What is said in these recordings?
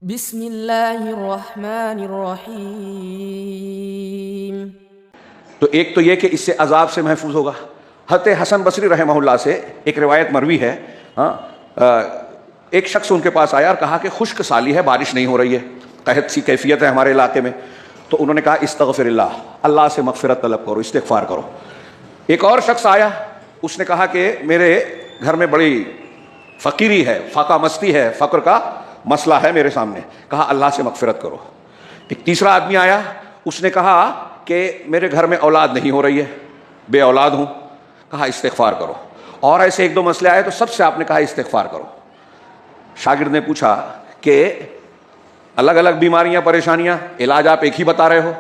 بسم اللہ الرحمن الرحیم۔ تو ایک تو یہ کہ اس سے عذاب سے محفوظ ہوگا۔ حضرت حسن بصری رحمہ اللہ سے ایک روایت مروی ہے، ایک شخص ان کے پاس آیا اور کہا کہ خشک سالی ہے، بارش نہیں ہو رہی ہے، قحط سی کیفیت ہے ہمارے علاقے میں۔ تو انہوں نے کہا استغفر اللہ، اللہ سے مغفرت طلب کرو، استغفار کرو۔ ایک اور شخص آیا، اس نے کہا کہ میرے گھر میں بڑی فقیری ہے، فاقہ مستی ہے، فقر کا مسئلہ ہے میرے سامنے، کہا اللہ سے مغفرت کرو۔ ایک تیسرا آدمی آیا، اس نے کہا کہ میرے گھر میں اولاد نہیں ہو رہی ہے، بے اولاد ہوں، کہا استغفار کرو۔ اور ایسے ایک دو مسئلے آئے تو سب سے آپ نے کہا استغفار کرو۔ شاگرد نے پوچھا کہ الگ الگ بیماریاں، پریشانیاں، علاج آپ ایک ہی بتا رہے ہو؟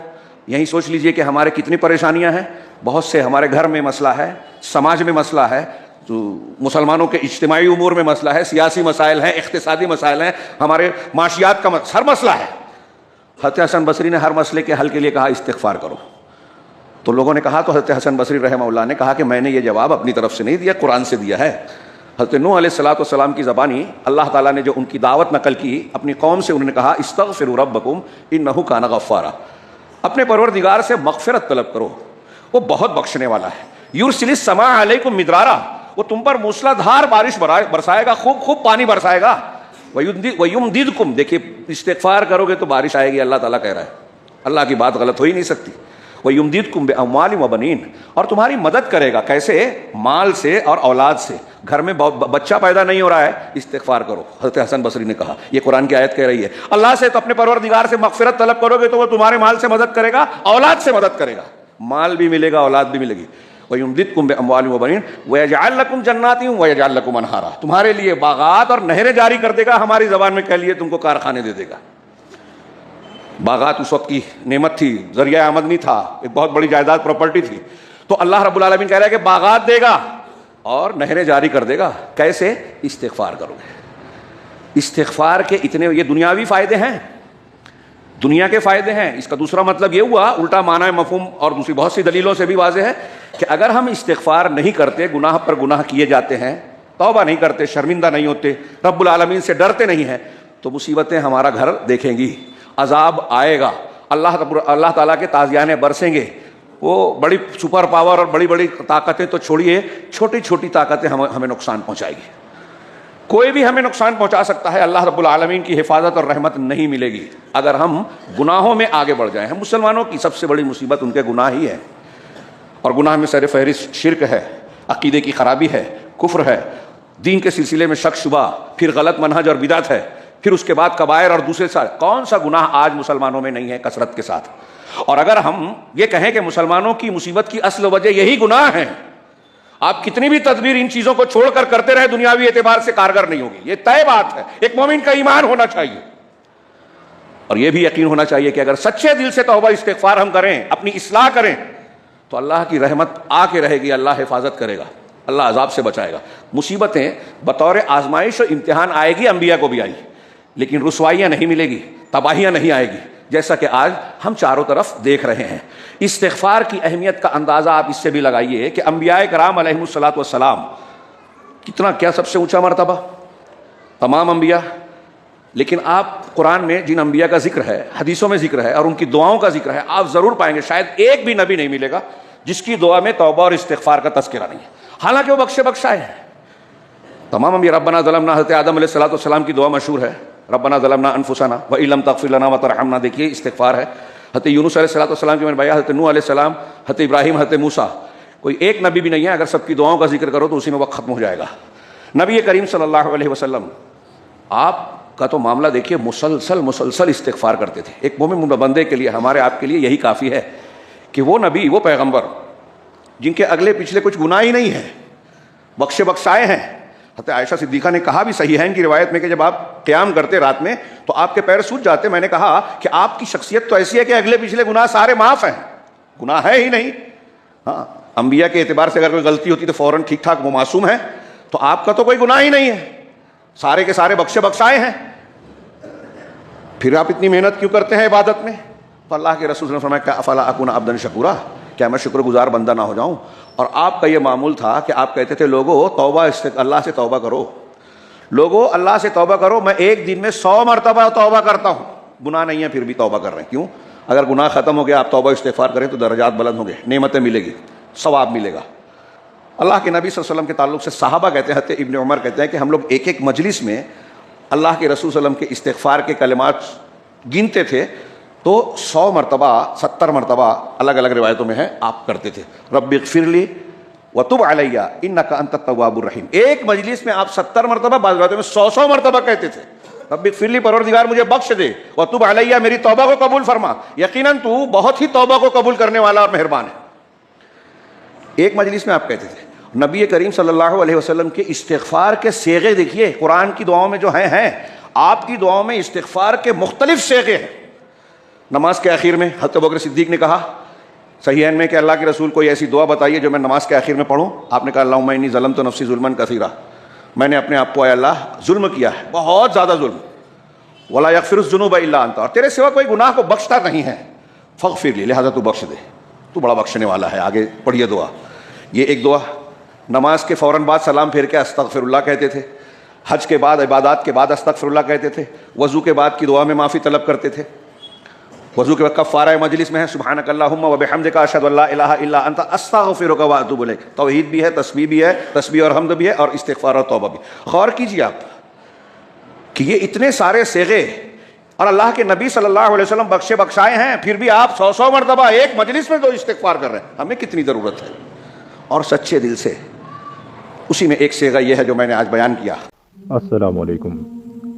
یہی سوچ لیجئے کہ ہمارے کتنی پریشانیاں ہیں، بہت سے ہمارے گھر میں مسئلہ ہے، سماج میں مسئلہ ہے، تو مسلمانوں کے اجتماعی امور میں مسئلہ ہے، سیاسی مسائل ہیں، اقتصادی مسائل ہیں، ہمارے معاشیات کا ہر مسئلہ ہے۔ حضرت حسن بصری نے ہر مسئلے کے حل کے لیے کہا استغفار کرو۔ تو لوگوں نے کہا، تو حضرت حسن بصری رحمہ اللہ نے کہا کہ میں نے یہ جواب اپنی طرف سے نہیں دیا، قرآن سے دیا ہے۔ حضرت نوح علیہ السلام کی زبانی اللہ تعالیٰ نے جو ان کی دعوت نقل کی اپنی قوم سے، انہوں نے کہا استغفروا ربکم انہ کان غفارا، اپنے پروردگار سے مغفرت طلب کرو، وہ بہت بخشنے والا ہے۔ یرسل السماء علیکم مدرارا، وہ تم پر موسلا دھار بارش برسائے گا، خوب پانی برسائے گا۔ وَيُمْدِدْكُمْ، دیکھیے استغفار کرو گے تو بارش آئے گی، اللہ تعالیٰ کہہ رہا ہے، اللہ کی بات غلط ہو ہی نہیں سکتی۔ وَيُمْدِدْكُمْ بِأَمْوَالٍ وَبَنِينَ، اور تمہاری مدد کرے گا، کیسے؟ مال سے اور اولاد سے۔ گھر میں بچہ پیدا نہیں ہو رہا ہے، استغفار کرو، حضرت حسن بصری نے کہا، یہ قرآن کی آیت کہہ رہی ہے۔ اللہ سے تو اپنے پروردگار سے مغفرت طلب کرو گے تو وہ تمہارے مال سے مدد کرے گا، اولاد سے مدد کرے گا، مال بھی ملے گا، اولاد بھی ملے گی۔ وَيُمْدِدْكُمْ بِأَمْوَالٍ وَبَنِينَ وَيَجْعَلْ لَكُمْ جَنَّاتٍ وَيَجْعَلْ لَكُمْ أَنْهَارًا، تمہارے لیے باغات اور نہریں جاری کر دے گا، ہماری زبان میں کہہ لیے تم کو کارخانے دے دے گا۔ باغات اس وقت کی نعمت تھی، ذریعہ آمدنی تھا، ایک بہت بڑی جائیداد پراپرٹی تھی۔ تو اللہ رب العالمین کہہ رہا ہے کہ باغات دے گا اور نہریں جاری کر دے گا، کیسے؟ استغفار کرو گے۔ استغفار کے اتنے یہ دنیاوی فائدے ہیں، دنیا کے فائدے ہیں۔ اس کا دوسرا مطلب یہ ہوا، الٹا معنی مفہوم اور دوسری بہت سی دلیلوں سے بھی واضح ہے کہ اگر ہم استغفار نہیں کرتے، گناہ پر گناہ کیے جاتے ہیں، توبہ نہیں کرتے، شرمندہ نہیں ہوتے، رب العالمین سے ڈرتے نہیں ہیں، تو مصیبتیں ہمارا گھر دیکھیں گی، عذاب آئے گا، اللہ تعالیٰ کے تازیانے برسیں گے۔ وہ بڑی سپر پاور اور بڑی بڑی طاقتیں تو چھوڑیے، چھوٹی چھوٹی طاقتیں ہمیں نقصان پہنچائے گی۔ کوئی بھی ہمیں نقصان پہنچا سکتا ہے، اللہ رب العالمین کی حفاظت اور رحمت نہیں ملے گی اگر ہم گناہوں میں آگے بڑھ جائیں۔ ہم مسلمانوں کی سب سے بڑی مصیبت ان کے گناہ ہی ہے، اور گناہ میں سر فہرست شرک ہے، عقیدے کی خرابی ہے، کفر ہے، دین کے سلسلے میں شک شبہ، پھر غلط منہج اور بدعت ہے، پھر اس کے بعد کبائر اور دوسرے سارے۔ کون سا گناہ آج مسلمانوں میں نہیں ہے کثرت کے ساتھ؟ اور اگر ہم یہ کہیں کہ مسلمانوں کی مصیبت کی اصل وجہ یہی گناہ ہیں، آپ کتنی بھی تدبیر ان چیزوں کو چھوڑ کر کرتے رہے، دنیاوی اعتبار سے کارگر نہیں ہوگی، یہ طے بات ہے۔ ایک مومن کا ایمان ہونا چاہیے، اور یہ بھی یقین ہونا چاہیے کہ اگر سچے دل سے توبہ استغفار ہم کریں، اپنی اصلاح کریں، تو اللہ کی رحمت آ کے رہے گی، اللہ حفاظت کرے گا، اللہ عذاب سے بچائے گا۔ مصیبتیں بطور آزمائش و امتحان آئے گی، انبیاء کو بھی آئی، لیکن رسوائیاں نہیں ملے گی، تباہیاں نہیں آئے گی، جیسا کہ آج ہم چاروں طرف دیکھ رہے ہیں۔ استغفار کی اہمیت کا اندازہ آپ اس سے بھی لگائیے کہ انبیاء کرام علیہم الصلاۃ والسلام کتنا، کیا سب سے اونچا مرتبہ، تمام انبیاء، لیکن آپ قرآن میں جن انبیاء کا ذکر ہے، حدیثوں میں ذکر ہے، اور ان کی دعاؤں کا ذکر ہے، آپ ضرور پائیں گے شاید ایک بھی نبی نہیں ملے گا جس کی دعا میں توبہ اور استغفار کا تذکرہ نہیں ہے، حالانکہ وہ بخشائے ہیں تمام انبیاء۔ ربنا ظلمنا، حضرت آدم علیہ الصلوۃ والسلام کی دعا مشہور ہے، ربنا ظلمنا انفسنا وان لم تغفر لنا وترحمنا، دیکھیے استغفار ہے۔ حضرت یونس علیہ الصلوۃ والسلام کی میں نے بھائی، حضرت نوح علیہ السلام، حضرت ابراہیم، حضرت موسیٰ، کوئی ایک نبی بھی نہیں ہے، اگر سب کی دعاؤں کا ذکر کرو تو اسی میں وقت ختم ہو جائے گا۔ نبی کریم صلی اللہ علیہ وسلم، آپ کا تو معاملہ دیکھیے، مسلسل استغفار کرتے تھے۔ ایک مومن بندے کے لیے، ہمارے آپ کے لیے یہی کافی ہے کہ وہ نبی، وہ پیغمبر جن کے اگلے پچھلے کچھ گناہ ہی نہیں ہیں، بخشائے ہیں۔ حضرت عائشہ صدیقہ نے کہا بھی، صحیح ہے ان کی روایت میں، کہ جب آپ قیام کرتے رات میں تو آپ کے پیر سوج جاتے۔ میں نے کہا کہ آپ کی شخصیت تو ایسی ہے کہ اگلے پچھلے گناہ سارے معاف ہیں، گناہ ہے ہی نہیں۔ ہاں، انبیاء کے اعتبار سے اگر کوئی غلطی ہوتی تو فوراً ٹھیک ٹھاک وہ معصوم ہے، تو آپ کا تو کوئی گناہ ہی نہیں ہے، سارے کے سارے بخشائے ہیں، پھر آپ اتنی محنت کیوں کرتے ہیں عبادت میں؟ تو اللہ کے رسول صلی اللہ علیہ وسلم نے کہا افلا اکون عبدا شکورا، کیا میں شکر گزار بندہ نہ ہو جاؤں؟ اور آپ کا یہ معمول تھا کہ آپ کہتے تھے لوگوں توبہ، اللہ سے توبہ کرو، لوگوں اللہ سے توبہ کرو، میں ایک دن میں 100 مرتبہ توبہ کرتا ہوں، گناہ نہیں ہے پھر بھی توبہ کر رہے ہیں. کیوں؟ اگر گناہ ختم ہو گیا، آپ توبہ استغفار کریں تو درجات بلند ہوں گے، نعمتیں ملے گی، ثواب ملے گا. اللہ کے نبی صلی اللہ علیہ وسلم کے تعلق سے صحابہ کہتے ہیں، حضرت ابن عمر کہتے ہیں کہ ہم لوگ ایک ایک مجلس میں اللہ کے رسول صلی اللہ علیہ وسلم کے استغفار کے کلمات گنتے تھے تو 100 مرتبہ 70 مرتبہ الگ الگ روایتوں میں ہے آپ کرتے تھے. رب اغفر لی وتب علیہ انک انت التواب الرحیم. ایک مجلس میں آپ 70 مرتبہ، بعض روایتوں میں 100 مرتبہ کہتے تھے رب اغفر لی، پروردگار مجھے بخش دے، وتب علیہ میری توبہ کو قبول فرما، یقیناً تو بہت ہی توبہ کو قبول کرنے والا اور مہربان ہے. ایک مجلس میں آپ کہتے تھے. نبی کریم صلی اللہ علیہ وسلم کے استغفار کے صیغے دیکھیے، قرآن کی دعاؤں میں جو ہیں آپ کی دعاؤں میں استغفار کے مختلف صیغے ہیں. نماز کے آخر میں حضرت ابوبکر صدیق نے کہا صحیحین میں کہ اللہ کے رسول کوئی ایسی دعا بتائیے جو میں نماز کے آخر میں پڑھوں. آپ نے کہا اللہم انی ظلمت نفسی ظلما کثیرا، میں نے اپنے آپ کو اے اللہ ظلم کیا ہے، بہت زیادہ ظلم. ولا یغفر الذنوب الا انت، اور تیرے سوا کوئی گناہ کو بخشتا نہیں ہے. فاغفر لی، لہذا تو بخش دے، تو بڑا بخشنے والا ہے. آگے پڑھیے دعا. یہ ایک دعا. نماز کے فوراً بعد سلام پھیر کے استغفر اللہ کہتے تھے. حج کے بعد، عبادات کے بعد استغفر اللہ کہتے تھے. وضو کے بعد کی دعا میں معافی طلب کرتے تھے. وضو کے وقت کفارہ مجلس میں ہے سبحانک اللہم و بحمدک اشہد ان لا الہ الا انت استغفرک و اتوب الیک. توحید بھی ہے، تسبیح بھی ہے، تسبیح اور حمد بھی ہے، اور استغفار اور توبہ بھی. غور کیجیے آپ کہ یہ اتنے سارے صیغے، اور اللہ کے نبی صلی اللہ علیہ وسلم بخشے بخشائے ہیں، پھر بھی آپ 100 مرتبہ ایک مجلس میں تو استغفار کر رہے ہیں. ہمیں کتنی ضرورت ہے؟ اور سچے دل سے. اسی میں ایک صیغہ یہ ہے جو میں نے آج بیان کیا. السلام علیکم.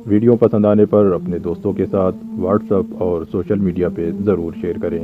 ویڈیو پسند آنے پر اپنے دوستوں کے ساتھ واٹس ایپ اور سوشل میڈیا پہ ضرور شیئر کریں.